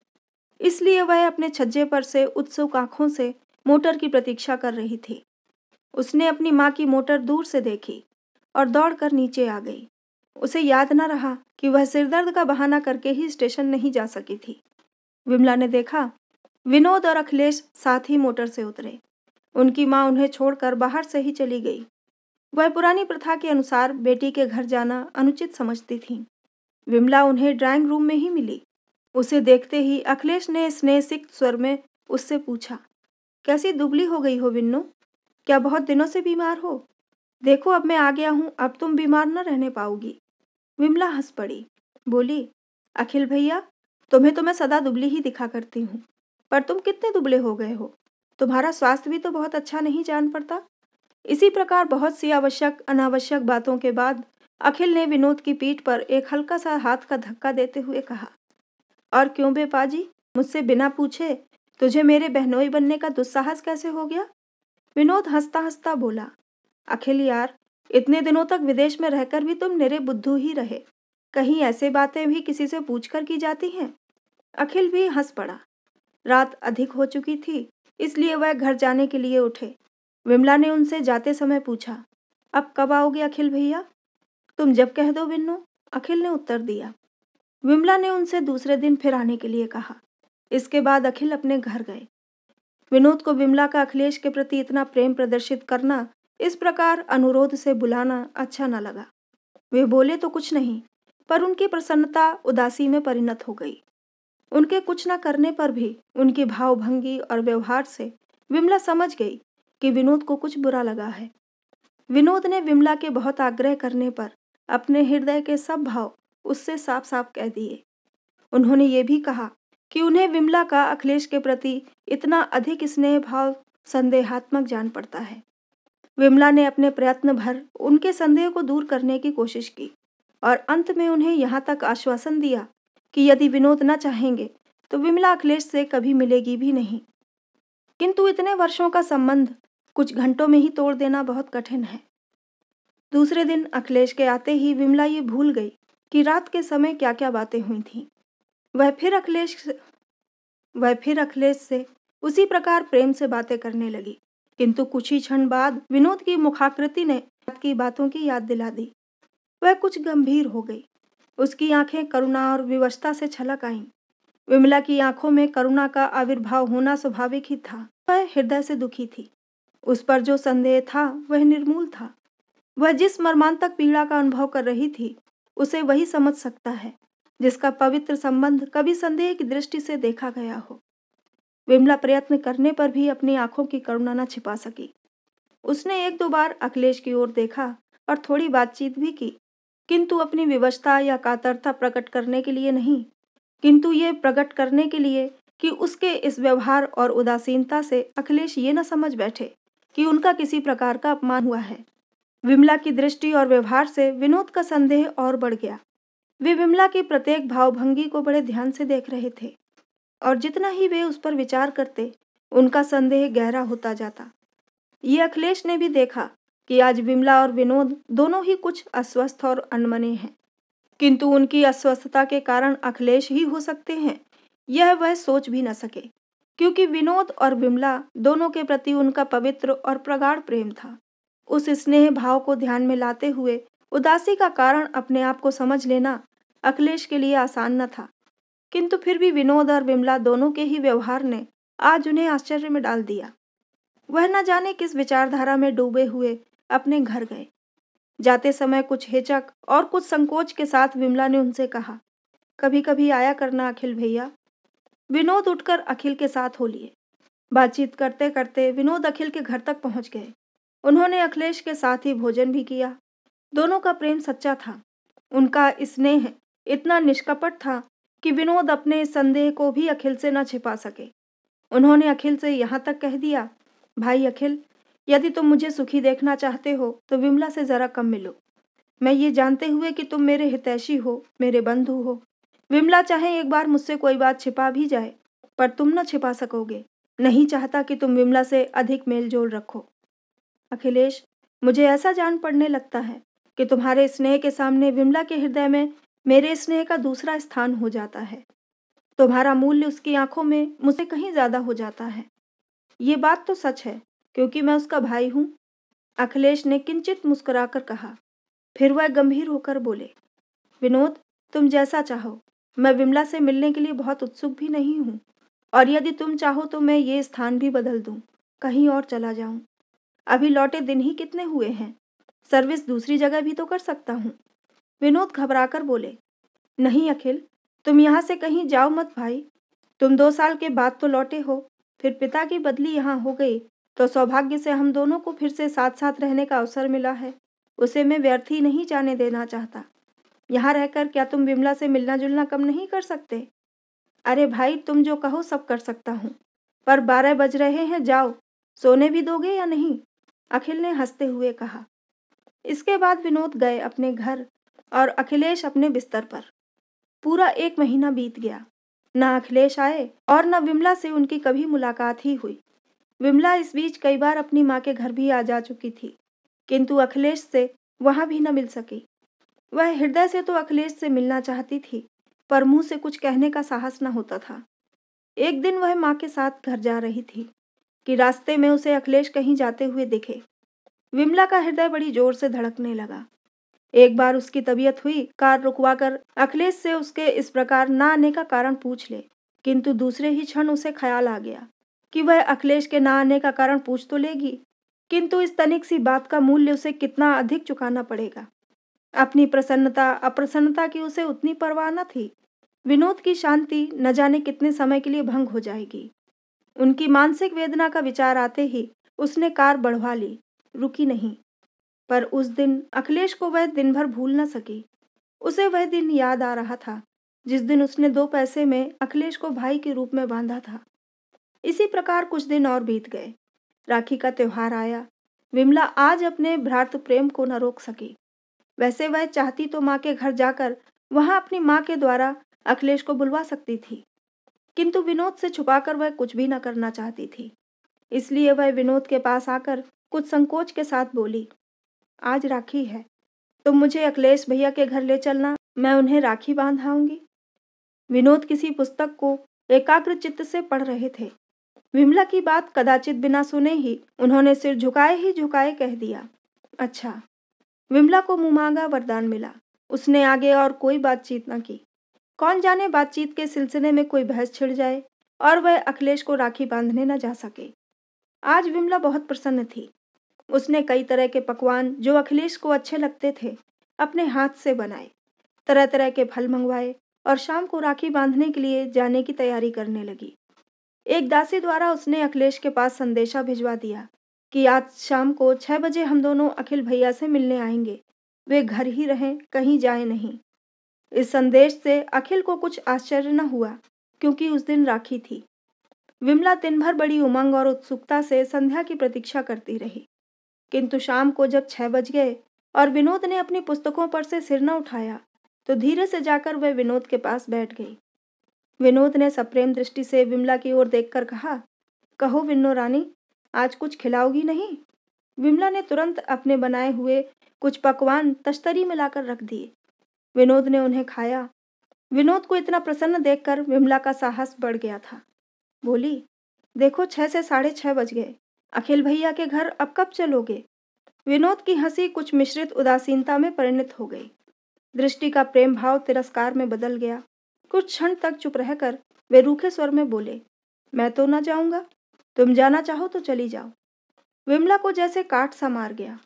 S1: इसलिए वह अपने छज्जे पर से उत्सुक आंखों से मोटर की प्रतीक्षा कर रही थी। उसने अपनी माँ की मोटर दूर से देखी और दौड़कर नीचे आ गई। उसे याद न रहा कि वह सिरदर्द का बहाना करके ही स्टेशन नहीं जा सकी थी। विमला ने देखा, विनोद और अखिलेश साथ ही मोटर से उतरे। उनकी माँ उन्हें छोड़कर बाहर से ही चली गई। वह पुरानी प्रथा के अनुसार बेटी के घर जाना अनुचित समझती थी। विमला उन्हें ड्राइंग रूम में ही मिली। उसे देखते ही अखिलेश ने स्नेहसिक्त स्वर में उससे पूछा, कैसी दुबली हो गई हो विन्नो? क्या बहुत दिनों से बीमार हो? देखो, अब मैं आ गया हूँ, अब तुम बीमार न रहने पाओगी। विमला हंस पड़ी, बोली, अखिल भैया, तुम्हें तो मैं सदा दुबली ही दिखा करती हूँ, पर तुम कितने दुबले हो गए हो? तुम्हारा स्वास्थ्य भी तो बहुत अच्छा नहीं जान पड़ता। इसी प्रकार बहुत सी आवश्यक अनावश्यक बातों के बाद अखिल ने विनोद की पीठ पर एक हल्का सा हाथ का धक्का देते हुए कहा, और क्यों बे पाजी, मुझसे बिना पूछे तुझे मेरे बहनोई बनने का दुस्साहस कैसे हो गया? विनोद हंसता हंसता बोला, अखिल यार, इतने दिनों तक विदेश में रहकर भी तुम निरे बुद्धू ही रहे। कहीं ऐसे बातें भी किसी से पूछकर की जाती हैं? अखिल भी हंस पड़ा। रात अधिक हो चुकी थी, इसलिए वह घर जाने के लिए उठे। विमला ने उनसे जाते समय पूछा, अब कब आओगे अखिल भैया? तुम जब कह दो बिन्नू, अखिल ने उत्तर दिया। विमला ने उनसे दूसरे दिन फिर आने के लिए कहा। इसके बाद अखिल अपने घर गए। विनोद को विमला का अखिलेश के प्रति इतना प्रेम प्रदर्शित करना, इस प्रकार अनुरोध से बुलाना अच्छा न लगा। वे बोले तो कुछ नहीं, पर उनकी प्रसन्नता उदासी में परिणत हो गई। उनके कुछ न करने पर भी उनकी भावभंगी और व्यवहार से विमला समझ गई कि विनोद को कुछ बुरा लगा है। विनोद ने विमला के बहुत आग्रह करने पर अपने हृदय के सब भाव उससे साफ साफ कह दिए। उन्होंने ये भी कहा कि उन्हें विमला का अखिलेश के प्रति इतना अधिक स्नेह भाव संदेहात्मक जान पड़ता है। विमला ने अपने प्रयत्न भर उनके संदेह को दूर करने की कोशिश की और अंत में उन्हें यहाँ तक आश्वासन दिया कि यदि विनोद न चाहेंगे तो विमला अखिलेश से कभी मिलेगी भी नहीं। किंतु इतने वर्षों का संबंध कुछ घंटों में ही तोड़ देना बहुत कठिन है। दूसरे दिन अखिलेश के आते ही विमला ये भूल गई कि रात के समय क्या क्या बातें हुई थीं। वह फिर अखिलेश से उसी प्रकार प्रेम से बातें करने लगी, किंतु कुछ ही क्षण बाद विनोद की मुखाकृति ने रात की बातों की याद दिला दी। वह कुछ गंभीर हो गई। उसकी आंखें करुणा और विवशता से छलक आईं। विमला की आंखों में करुणा का आविर्भाव होना स्वाभाविक ही था। वह हृदय से दुखी थी। उस पर जो संदेह था वह निर्मूल था। वह जिस मर्मांतक पीड़ा का अनुभव कर रही थी, उसे वही समझ सकता है जिसका पवित्र संबंध कभी संदेह की दृष्टि से देखा गया हो। विमला प्रयत्न करने पर भी अपनी आंखों की करुणा न छिपा सकी। उसने एक दो बार अखिलेश की ओर देखा और थोड़ी बातचीत भी की, किंतु अपनी विवशता या कातरता प्रकट करने के लिए नहीं, किंतु ये प्रकट करने के लिए कि उसके इस व्यवहार और उदासीनता से अखिलेश ये न समझ बैठे कि उनका किसी प्रकार का अपमान हुआ है। विमला की दृष्टि और व्यवहार से विनोद का संदेह और बढ़ गया। वे विमला की प्रत्येक भावभंगी को बड़े ध्यान से देख रहे थे, और जितना ही वे उस पर विचार करते, उनका संदेह गहरा होता जाता। ये अखिलेश ने भी देखा कि आज विमला और विनोद दोनों ही कुछ अस्वस्थ और अनमने हैं, किंतु उनकी अस्वस्थता के कारण अखिलेश ही हो सकते हैं, यह वह सोच भी न सके, क्योंकि विनोद और विमला दोनों के प्रति उनका पवित्र और प्रगाढ़ प्रेम था। उस स्नेह भाव को ध्यान में लाते हुए उदासी का कारण अपने आप को समझ लेना अखिलेश के लिए आसान न था, किंतु फिर भी विनोद और विमला दोनों के ही व्यवहार ने आज उन्हें आश्चर्य में डाल दिया। वह न जाने किस विचारधारा में डूबे हुए अपने घर गए। जाते समय कुछ हिचक और कुछ संकोच के साथ विमला ने उनसे कहा, कभी कभी आया करना अखिल भैया। विनोद उठकर अखिल के साथ हो लिए। बातचीत करते करते विनोद अखिल के घर तक पहुंच गए। उन्होंने अखिलेश के साथ ही भोजन भी किया। दोनों का प्रेम सच्चा था। उनका स्नेह इतना निष्कपट था कि विनोद अपने इस संदेह को भी अखिल से न छिपा सके। उन्होंने अखिल से यहाँ तक कह दिया, भाई अखिल, यदि तुम मुझे सुखी देखना चाहते हो तो विमला से जरा कम मिलो। मैं ये जानते हुए कि तुम मेरे हितैषी हो, मेरे बंधु हो, विमला चाहे एक बार मुझसे कोई बात छिपा भी जाए, पर तुम न छिपा सकोगे। नहीं चाहता कि तुम विमला से अधिक मेल जोल रखो। अखिलेश, मुझे ऐसा जान पड़ने लगता है कि तुम्हारे स्नेह के सामने विमला के हृदय में मेरे स्नेह का दूसरा स्थान हो जाता है। तुम्हारा मूल्य उसकी आंखों में मुझसे कहीं ज्यादा हो जाता है। ये बात तो सच है, क्योंकि मैं उसका भाई हूँ। अखिलेश ने किंचित मुस्कुराकर कहा। फिर वह गंभीर होकर बोले, विनोद, तुम जैसा चाहो। मैं विमला से मिलने के लिए बहुत उत्सुक भी नहीं हूँ, और यदि तुम चाहो तो मैं ये स्थान भी बदल दूँ, कहीं और चला जाऊँ। अभी लौटे दिन ही कितने हुए हैं, सर्विस दूसरी जगह भी तो कर सकता हूँ। विनोद घबराकर बोले, नहीं अखिल, तुम यहाँ से कहीं जाओ मत भाई। तुम 2 साल के बाद तो लौटे हो, फिर पिता की बदली यहाँ हो गई, तो सौभाग्य से हम दोनों को फिर से साथ साथ रहने का अवसर मिला है। उसे मैं व्यर्थ ही नहीं जाने देना चाहता। यहाँ रहकर क्या तुम विमला से मिलना जुलना कम नहीं कर सकते? अरे भाई, तुम जो कहो सब कर सकता हूँ, पर 12 बज रहे हैं, जाओ। सोने भी दोगे या नहीं? अखिल ने हंसते हुए कहा। इसके बाद विनोद गए अपने घर और अखिलेश अपने बिस्तर पर। पूरा 1 महीना बीत गया। न अखिलेश आए और न विमला से उनकी कभी मुलाकात ही हुई। विमला इस बीच कई बार अपनी माँ के घर भी आ जा चुकी थी, किंतु अखिलेश से वहां भी न मिल सकी। वह हृदय से तो अखिलेश से मिलना चाहती थी, पर मुंह से कुछ कहने का साहस न होता था। एक दिन वह माँ के साथ घर जा रही थी कि रास्ते में उसे अखिलेश कहीं जाते हुए दिखे। विमला का हृदय बड़ी जोर से धड़कने लगा। एक बार उसकी तबीयत हुई कार रुकवाकर अखिलेश से उसके इस प्रकार ना आने का कारण पूछ ले, किंतु दूसरे ही क्षण उसे ख्याल आ गया कि वह अखिलेश के ना आने का कारण पूछ तो लेगी, किंतु इस तनिक सी बात का मूल्य उसे कितना अधिक चुकाना पड़ेगा। अपनी प्रसन्नता अप्रसन्नता की उसे उतनी परवाह न थी। विनोद की शांति न जाने कितने समय के लिए भंग हो जाएगी। उनकी मानसिक वेदना का विचार आते ही उसने कार बढ़वा ली, रुकी नहीं। पर उस दिन अखिलेश को वह दिन भर भूल न सकी। उसे वह दिन याद आ रहा था जिस दिन उसने 2 पैसे में अखिलेश को भाई के रूप में बांधा था। इसी प्रकार कुछ दिन और बीत गए। राखी का त्योहार आया। विमला आज अपने भ्रातृ प्रेम को न रोक सकी। वैसे वह चाहती तो माँ के घर जाकर वहां अपनी माँ के द्वारा अखिलेश को बुलवा सकती थी, किंतु विनोद से छुपाकर वह कुछ भी न करना चाहती थी। इसलिए वह विनोद के पास आकर कुछ संकोच के साथ बोली, आज राखी है, तुम मुझे अखिलेश भैया के घर ले चलना, मैं उन्हें राखी बांध आऊंगी। विनोद किसी पुस्तक को एकाग्र चित्त से पढ़ रहे थे। विमला की बात कदाचित बिना सुने ही उन्होंने सिर झुकाए ही झुकाए कह दिया, अच्छा। विमला को मुंहमांगा वरदान मिला। उसने आगे और कोई बातचीत न की। कौन जाने बातचीत के सिलसिले में कोई बहस छिड़ जाए और वह अखिलेश को राखी बांधने न जा सके। आज विमला बहुत प्रसन्न थी। उसने कई तरह के पकवान जो अखिलेश को अच्छे लगते थे अपने हाथ से बनाए, तरह तरह के फल मंगवाए और शाम को राखी बांधने के लिए जाने की तैयारी करने लगी। एक दासी द्वारा उसने अखिलेश के पास संदेशा भिजवा दिया कि आज शाम को 6 बजे हम दोनों अखिल भैया से मिलने आएंगे। वे घर ही रहें, कहीं जाए नहीं। इस संदेश से अखिल को कुछ आश्चर्य न हुआ, क्योंकि उस दिन राखी थी। विमला दिन भर बड़ी उमंग और उत्सुकता से संध्या की प्रतीक्षा करती रही, किंतु शाम को जब 6 बज गए और विनोद ने अपनी पुस्तकों पर से सिर न उठाया, तो धीरे से जाकर वह विनोद के पास बैठ गई। विनोद ने सप्रेम दृष्टि से विमला की ओर देखकर कहा, कहो विन्नो रानी, आज कुछ खिलाओगी नहीं? विमला ने तुरंत अपने बनाए हुए कुछ पकवान तश्तरी में लाकर रख दिए। विनोद ने उन्हें खाया। विनोद को इतना प्रसन्न देखकर विमला का साहस बढ़ गया था। बोली, देखो 6 से 6:30 बज गए। अखिल भैया के घर अब कब चलोगे? विनोद की हंसी कुछ मिश्रित उदासीनता में परिणत हो गई। दृष्टि का प्रेम भाव तिरस्कार में बदल गया। कुछ क्षण तक चुप रहकर वे रूखे स्वर में बोले, मैं तो न जाऊंगा, तुम जाना चाहो तो चली जाओ। विमला को जैसे काट सा मार गया।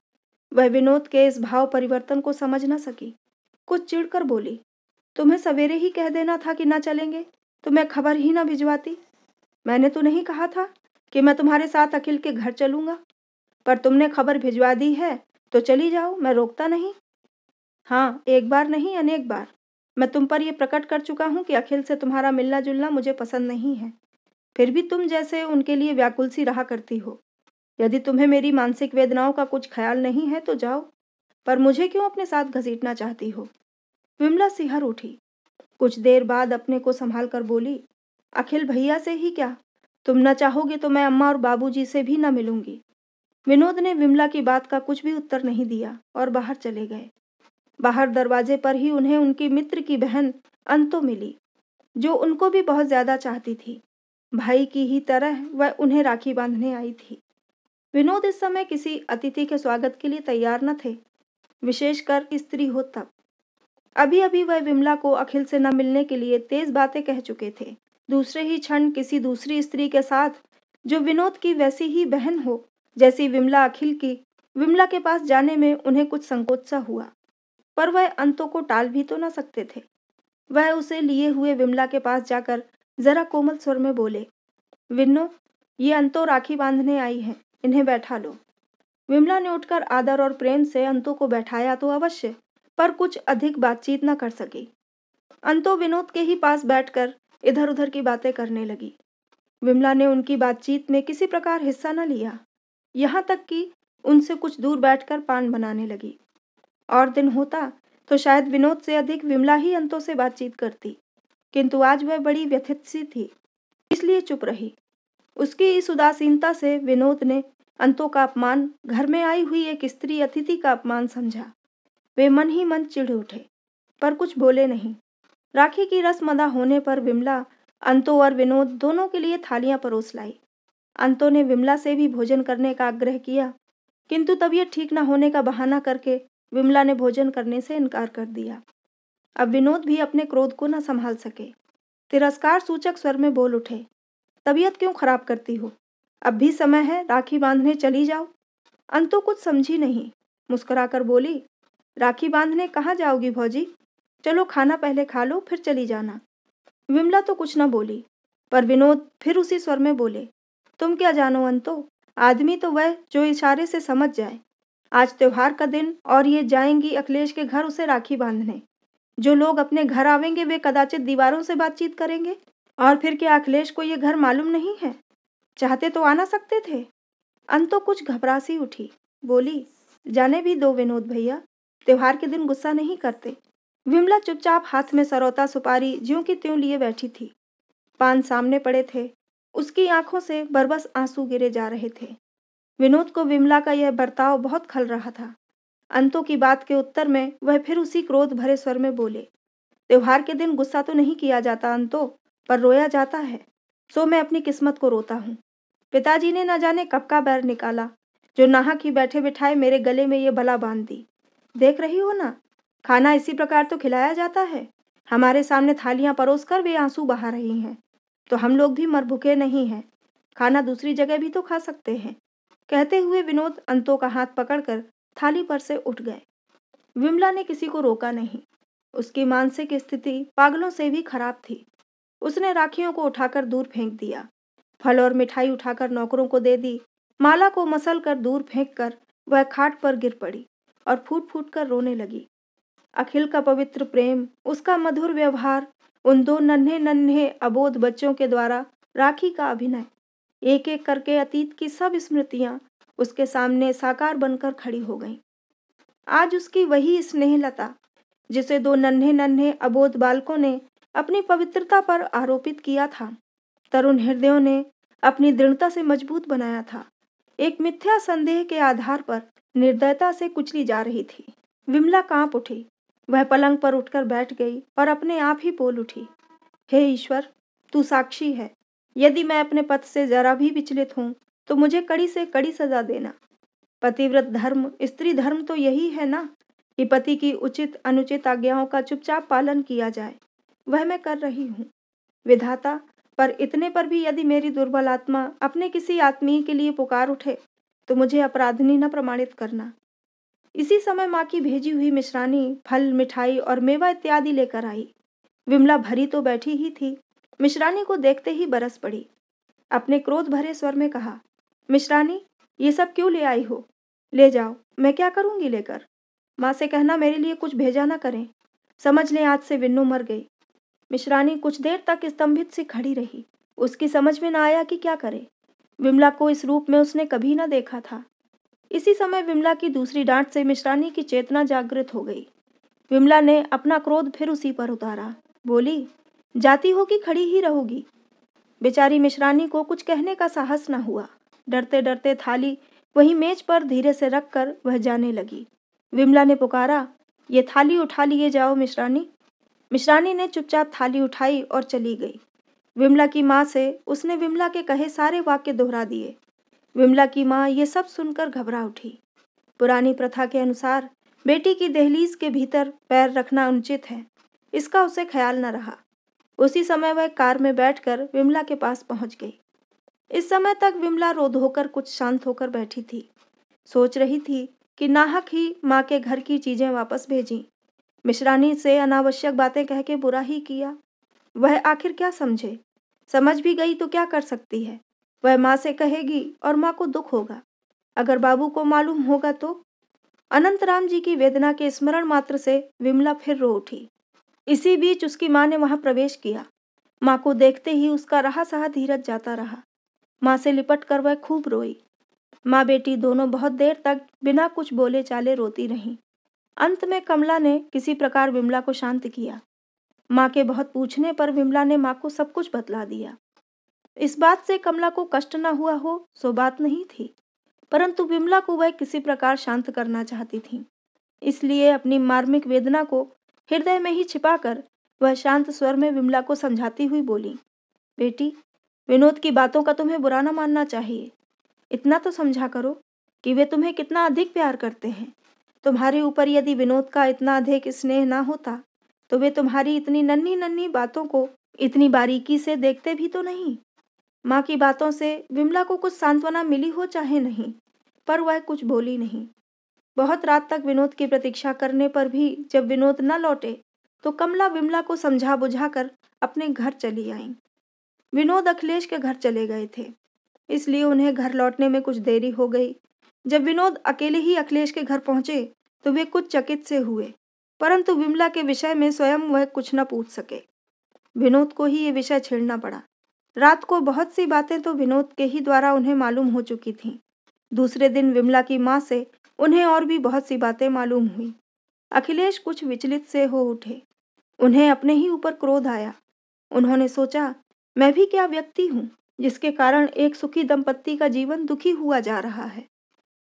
S1: वह विनोद के इस भाव परिवर्तन को समझ न सकी। कुछ चिढ़कर बोली, तुम्हें सवेरे ही कह देना था कि न चलेंगे, तो मैं खबर ही न भिजवाती। मैंने तो नहीं कहा था कि मैं तुम्हारे साथ अखिल के घर चलूंगा, पर तुमने खबर भिजवा दी है तो चली जाओ, मैं रोकता नहीं। हाँ, एक बार नहीं अनेक बार मैं तुम पर यह प्रकट कर चुका हूँ कि अखिल से तुम्हारा मिलना जुलना मुझे पसंद नहीं है। फिर भी तुम जैसे उनके लिए व्याकुल सी रहा करती हो। यदि तुम्हें मेरी मानसिक वेदनाओं का कुछ ख्याल नहीं है तो जाओ, पर मुझे क्यों अपने साथ घसीटना चाहती हो? विमला सिहर उठी। कुछ देर बाद अपने को संभाल कर बोली, अखिल भैया से ही क्या, तुम न चाहोगे तो मैं अम्मा और बाबूजी से भी न मिलूंगी। विनोद ने विमला की बात का कुछ भी उत्तर नहीं दिया और बाहर चले गए। बाहर दरवाजे पर ही उन्हें उनकी मित्र की बहन अंतो मिली, जो उनको भी बहुत ज्यादा चाहती थी। भाई की ही तरह वह उन्हें राखी बांधने आई थी। विनोद इस समय किसी अतिथि के स्वागत के लिए तैयार न थे, विशेषकर स्त्री हो तब। अभी अभी वह विमला को अखिल से न मिलने के लिए तेज बातें कह चुके थे। दूसरे ही क्षण किसी दूसरी स्त्री के साथ, जो विनोद की वैसी ही बहन हो जैसी विमला अखिल की, विमला के पास जाने में उन्हें कुछ संकोच सा हुआ, पर वह अंतों को टाल भी तो न सकते थे। वह उसे लिए हुए विमला के पास जाकर जरा कोमल स्वर में बोले, विन्नो, ये अंतो राखी बांधने आई हैं, इन्हें बैठा लो। विमला ने उठकर आदर और प्रेम से अंतो को बैठाया तो अवश्य, पर कुछ अधिक बातचीत न कर सकी। अंतो विनोद के ही पास बैठकर इधर उधर की बातें करने लगी। विमला ने उनकी बातचीत में किसी प्रकार हिस्सा न लिया, यहाँ तक कि उनसे कुछ दूर बैठकर पान बनाने लगी। और दिन होता तो शायद विनोद से अधिक विमला ही अंतों से बातचीत करती, किंतु आज वह बड़ी व्यथित सी थी, इसलिए चुप रही। उसकी इस उदासीनता से विनोद ने अंतों का अपमान, घर में आई हुई एक स्त्री अतिथि का अपमान समझा। वे मन ही मन चिढ़ उठे, पर कुछ बोले नहीं। राखी की रस्म अदा होने पर विमला अंतो और विनोद दोनों के लिए थालियां परोस लाई। अंतो ने विमला से भी भोजन करने का आग्रह किया, किंतु तबीयत ठीक न होने का बहाना करके विमला ने भोजन करने से इनकार कर दिया। अब विनोद भी अपने क्रोध को न संभाल सके। तिरस्कार सूचक स्वर में बोल उठे, तबीयत क्यों खराब करती हो? अब भी समय है, राखी बांधने चली जाओ। अंतु कुछ समझी नहीं, मुस्कुराकर बोली, राखी बांधने कहाँ जाओगी भौजी? चलो खाना पहले खा लो, फिर चली जाना। विमला तो कुछ न बोली, पर विनोद फिर उसी स्वर में बोले, तुम क्या जानो अंतो, आदमी तो वह जो इशारे से समझ जाए। आज त्योहार का दिन और ये जाएंगी अखिलेश के घर उसे राखी बांधने। जो लोग अपने घर आवेंगे वे कदाचित दीवारों से बातचीत करेंगे। और फिर क्या अखिलेश को ये घर मालूम नहीं है? चाहते तो आना सकते थे। अंतो कुछ घबरा सी उठी, बोली, जाने भी दो विनोद भैया, त्योहार के दिन गुस्सा नहीं करते। विमला चुपचाप हाथ में सरौता सुपारी ज्यों की त्यों लिए बैठी थी। पान सामने पड़े थे, उसकी आंखों से बरबस आंसू गिरे जा रहे थे। विनोद को विमला का यह बर्ताव बहुत खल रहा था। अंतों की बात के उत्तर में वह फिर उसी क्रोध भरे स्वर में बोले, त्योहार के दिन गुस्सा तो नहीं किया जाता अंतो, पर रोया जाता है। सो मैं अपनी किस्मत को रोता हूँ। पिताजी ने न जाने कब का बैर निकाला, जो नाहक ही बैठे बिठाए मेरे गले में ये बला बांध दी। देख रही हो ना, खाना इसी प्रकार तो खिलाया जाता है। हमारे सामने थालियां परोस कर वे आंसू बहा रही हैं, तो हम लोग भी मर भूखे नहीं हैं। खाना दूसरी जगह भी तो खा सकते हैं। कहते हुए विनोद अंतों का हाथ पकड़कर थाली पर से उठ गए। विमला ने किसी को रोका नहीं। उसकी मानसिक स्थिति पागलों से भी खराब थी। उसने राखियों को उठाकर दूर फेंक दिया। फल और मिठाई उठाकर नौकरों को दे दी। माला को मसल कर दूर फेंक कर वह खाट पर गिर पड़ी और फूट फूट कर रोने लगी। अखिल का पवित्र प्रेम, उसका मधुर व्यवहार, उन दो नन्हे नन्हे अबोध बच्चों के द्वारा राखी का अभिनय, एक एक करके अतीत की सब स्मृतियां उसके सामने साकार बनकर खड़ी हो गईं। आज उसकी वही स्नेहलता, जिसे दो नन्हे नन्हे अबोध बालकों ने अपनी पवित्रता पर आरोपित किया था, तरुण हृदयों ने अपनी दृढ़ता से मजबूत बनाया था, एक मिथ्या संदेह के आधार पर निर्दयता से कुचली जा रही थी। विमला कांप उठी। वह पलंग पर उठकर बैठ गई और अपने आप ही बोल उठी, हे ईश्वर, तू साक्षी है। यदि मैं अपने पथ से जरा भी विचलित हूं तो मुझे कड़ी से कड़ी सजा देना। पतिव्रत धर्म, स्त्री धर्म तो यही है ना कि पति की उचित अनुचित आज्ञाओं का चुपचाप पालन किया जाए। वह मैं कर रही हूँ विधाता, पर इतने पर भी यदि मेरी दुर्बल आत्मा अपने किसी आत्मीय के लिए पुकार उठे तो मुझे अपराधिनी न प्रमाणित करना। इसी समय माँ की भेजी हुई मिश्रानी फल, मिठाई और मेवा इत्यादि लेकर आई। विमला भरी तो बैठी ही थी, मिश्रानी को देखते ही बरस पड़ी। अपने क्रोध भरे स्वर में कहा, मिश्रानी, ये सब क्यों ले आई हो? ले जाओ, मैं क्या करूंगी लेकर? माँ से कहना मेरे लिए कुछ भेजा ना करें। समझ लें आज से विन्नू मर गई। मिश्रानी कुछ देर तक स्तंभित सी खड़ी रही। उसकी समझ में ना आया कि क्या करे। विमला को इस रूप में उसने कभी ना देखा था। इसी समय विमला की दूसरी डांट से मिश्रानी की चेतना जागृत हो गई। विमला ने अपना क्रोध फिर उसी पर उतारा। बोली, जाती हो कि खड़ी ही रहोगी? बेचारी मिश्रानी को कुछ कहने का साहस न हुआ। डरते डरते थाली वहीं मेज पर धीरे से रखकर वह जाने लगी। विमला ने पुकारा, ये थाली उठा लिए जाओ मिश्रानी। मिश्रानी ने चुपचाप थाली उठाई और चली गई। विमला की माँ से उसने विमला के कहे सारे वाक्य दोहरा दिए। विमला की माँ ये सब सुनकर घबरा उठी। पुरानी प्रथा के अनुसार बेटी की दहलीज के भीतर पैर रखना अनुचित है, इसका उसे ख्याल न रहा। उसी समय वह कार में बैठकर विमला के पास पहुंच गई। इस समय तक विमला रो धोकर कुछ शांत होकर बैठी थी। सोच रही थी कि नाहक ही माँ के घर की चीजें वापस भेजी, मिश्रानी से अनावश्यक बातें कह के बुरा ही किया। वह आखिर क्या समझे? समझ भी गई तो क्या कर सकती है? वह माँ से कहेगी और माँ को दुख होगा। अगर बाबू को मालूम होगा तो? अनंतराम जी की वेदना के स्मरण मात्र से विमला फिर रो उठी। इसी बीच उसकी माँ ने वहां प्रवेश किया। माँ को देखते ही उसका रहा सहा धीरज जाता रहा। माँ से लिपट कर वह खूब रोई। माँ बेटी दोनों बहुत देर तक बिना कुछ बोले चाले रोती रहीं। अंत में कमला ने किसी प्रकार विमला को शांत किया। माँ के बहुत पूछने पर विमला ने माँ को सब कुछ बतला दिया। इस बात से कमला को कष्ट न हुआ हो सो बात नहीं थी, परंतु विमला को वह किसी प्रकार शांत करना चाहती थी। इसलिए अपनी मार्मिक वेदना को हृदय में ही छिपाकर वह शांत स्वर में विमला को समझाती हुई बोली, बेटी, विनोद की बातों का तुम्हें बुरा न मानना चाहिए। इतना तो समझा करो कि वे तुम्हें कितना अधिक प्यार करते हैं। तुम्हारे ऊपर यदि विनोद का इतना अधिक स्नेह ना होता तो वे तुम्हारी इतनी नन्ही नन्ही बातों को इतनी बारीकी से देखते भी तो नहीं। माँ की बातों से विमला को कुछ सांत्वना मिली हो चाहे नहीं, पर वह कुछ बोली नहीं। बहुत रात तक विनोद की प्रतीक्षा करने पर भी जब विनोद न लौटे तो कमला विमला को समझा बुझाकर अपने घर चली आई। विनोद अखिलेश के घर चले गए थे, इसलिए उन्हें घर लौटने में कुछ देरी हो गई। जब विनोद अकेले ही अखिलेश के घर पहुंचे तो वे कुछ चकित से हुए, परंतु विमला के विषय में स्वयं वह कुछ न पूछ सके। विनोद को ही ये विषय छेड़ना पड़ा। रात को बहुत सी बातें तो विनोद के ही द्वारा उन्हें मालूम हो चुकी थीं। दूसरे दिन विमला की माँ से उन्हें और भी बहुत सी बातें मालूम हुई। अखिलेश कुछ विचलित से हो उठे। उन्हें अपने ही ऊपर क्रोध आया। उन्होंने सोचा, मैं भी क्या व्यक्ति हूँ जिसके कारण एक सुखी दंपत्ति का जीवन दुखी हुआ जा रहा है।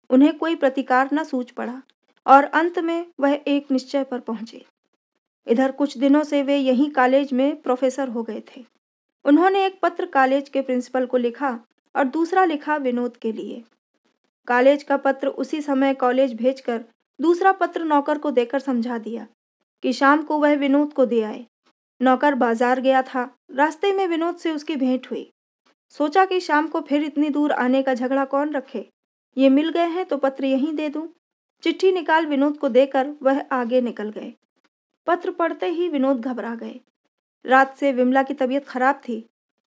S1: उन्हें कोई प्रतिकार न सूझ पड़ा और अंत में वह एक निश्चय पर पहुंचे। इधर कुछ दिनों से वे यहीं कॉलेज में प्रोफेसर हो गए थे। उन्होंने एक पत्र कॉलेज के प्रिंसिपल को लिखा और दूसरा लिखा विनोद के लिए। कॉलेज का पत्र उसी समय कॉलेज भेजकर दूसरा पत्र नौकर को देकर समझा दिया कि शाम को वह विनोद को दे आए। नौकर बाजार गया था। रास्ते में विनोद से उसकी भेंट हुई। सोचा कि शाम को फिर इतनी दूर आने का झगड़ा कौन रखे, ये मिल गए हैं तो पत्र यहीं दे दूं। चिट्ठी निकाल विनोद को देकर वह आगे निकल गए। पत्र पढ़ते ही विनोद घबरा गए। रात से विमला की तबीयत खराब थी।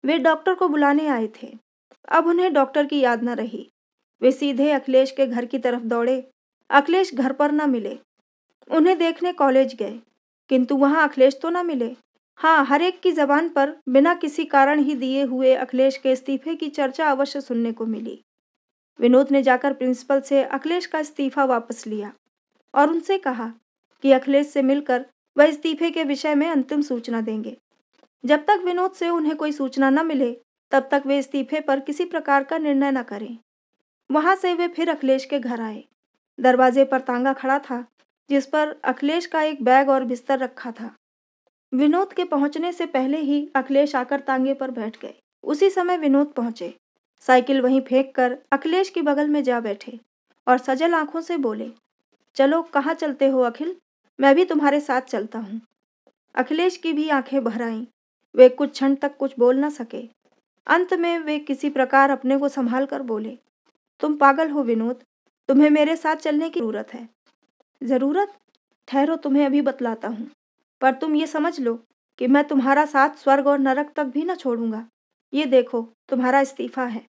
S1: वे डॉक्टर को बुलाने आए थे। अब उन्हें डॉक्टर की याद न रही। वे सीधे अखिलेश के घर की तरफ दौड़े। अखिलेश घर पर न मिले। उन्हें देखने कॉलेज गए, किंतु वहां अखिलेश तो न मिले। हाँ, हर एक की जबान पर बिना किसी कारण ही दिए हुए अखिलेश के इस्तीफे की चर्चा अवश्य सुनने को मिली। विनोद ने जाकर प्रिंसिपल से अखिलेश का इस्तीफा वापस लिया और उनसे कहा कि अखिलेश से मिलकर वह इस्तीफे के विषय में अंतिम सूचना देंगे। जब तक विनोद से उन्हें कोई सूचना न मिले, तब तक वे इस्तीफे पर किसी प्रकार का निर्णय न करें। वहां से वे फिर अखिलेश के घर आए। दरवाजे पर तांगा खड़ा था, जिस पर अखिलेश का एक बैग और बिस्तर रखा था। विनोद के पहुंचने से पहले ही अखिलेश आकर तांगे पर बैठ गए। उसी समय विनोद पहुंचे। साइकिल वहीं फेंक कर अखिलेश के बगल में जा बैठे और सजल आंखों से बोले, चलो, कहाँ चलते हो अखिल? मैं भी तुम्हारे साथ चलता हूँ। अखिलेश की भी आंखें भर आईं। वे कुछ क्षण तक कुछ बोल न सके। अंत में वे किसी प्रकार अपने को संभाल कर बोले, तुम पागल हो विनोद, तुम्हें मेरे साथ चलने की जरूरत है। जरूरत? ठहरो, तुम्हें अभी बतलाता हूँ। पर तुम ये समझ लो कि मैं तुम्हारा साथ स्वर्ग और नरक तक भी न छोड़ूंगा। ये देखो, तुम्हारा इस्तीफा है।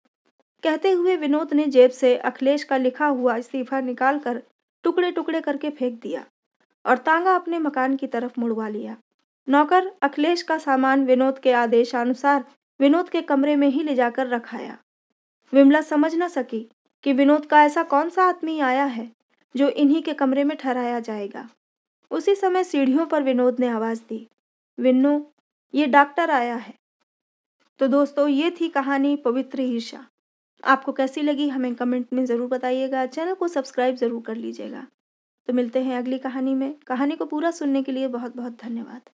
S1: कहते हुए विनोद ने जेब से अखिलेश का लिखा हुआ इस्तीफा निकालकर टुकड़े टुकड़े करके फेंक दिया और तांगा अपने मकान की तरफ मुड़वा लिया। नौकर अखिलेश का सामान विनोद के आदेशानुसार विनोद के कमरे में ही ले जाकर रखाया। विमला समझ न सकी कि विनोद का ऐसा कौन सा आदमी आया है जो इन्हीं के कमरे में ठहराया जाएगा। उसी समय सीढ़ियों पर विनोद ने आवाज दी, विन्नो, ये डॉक्टर आया है। तो दोस्तों, ये थी कहानी पवित्र ईर्ष्या। आपको कैसी लगी हमें कमेंट में ज़रूर बताइएगा। चैनल को सब्सक्राइब ज़रूर कर लीजिएगा। तो मिलते हैं अगली कहानी में। कहानी को पूरा सुनने के लिए बहुत बहुत धन्यवाद।